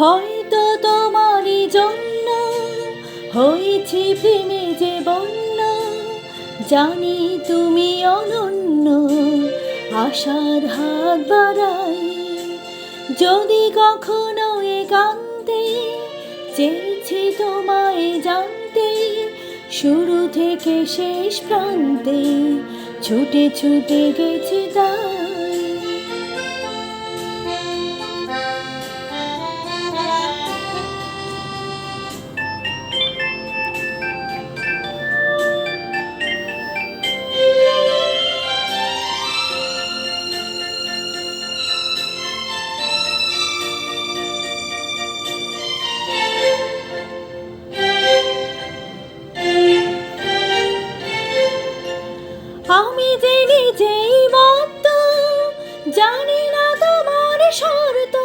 হয়তো তোমারই জন্য হয়েছি প্রেমে যে বন্যা, জানি তুমি অনন্য, আশার হাত বাড়াই। যদি কখনো একান্তে চেয়েছি তোমায় জানতে, শুরু থেকে শেষ প্রান্তে ছুটে ছুটে গেছি তাই। আমি যে নিজেই মত্ত, জানি না তোমার শর্ত।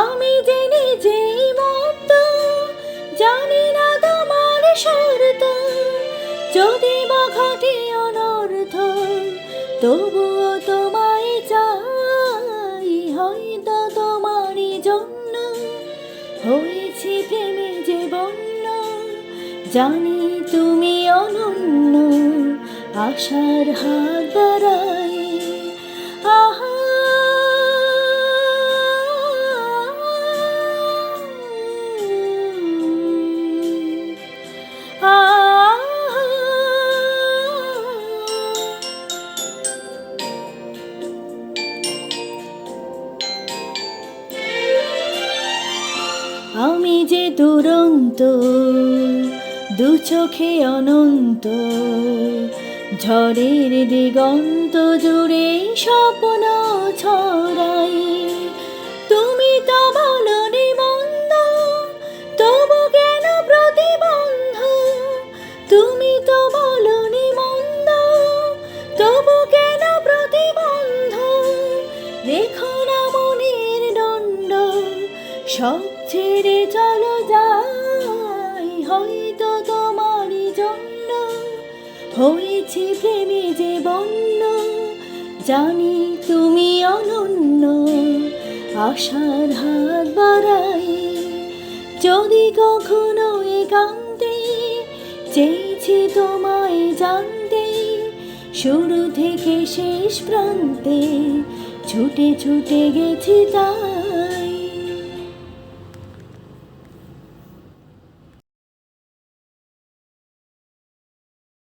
আমি যে নিজেই মত্ত, জানি না তোমার শর্ত। যদি বা ঘটে অনর্থ, তবুও তোমায় চাই। হয়তো তোমারই জন্য হয়েছি প্রেমে যে বন্যা, জানি তুমি অনন্য, আশার হাত বাড়াই। আহা আমি যে দুরন্ত, দু চোখে অনন্ত, ঝড়ের দিগন্ত জুড়ে স্বপ্ন ছড়াই। তুমি তো বলনি মন্দ, তবু কেন প্রতিবন্ধ? তুমি তো বলনি মন্দ, তবু কেন প্রতিবন্ধ? রেখো না মনের দণ্ড, সব ছেড়ে চলো যাই। হয়তো তোমারই জন্য হয়েছি প্রেমে যে বন্যা, জানি তুমি অনন্য, আশার হাত বাড়াই। যদি কখনো একান্তে চেয়েছি তোমায় জানতে, শুরু থেকে শেষ প্রান্তে ছুটে ছুটে গেছি তাই।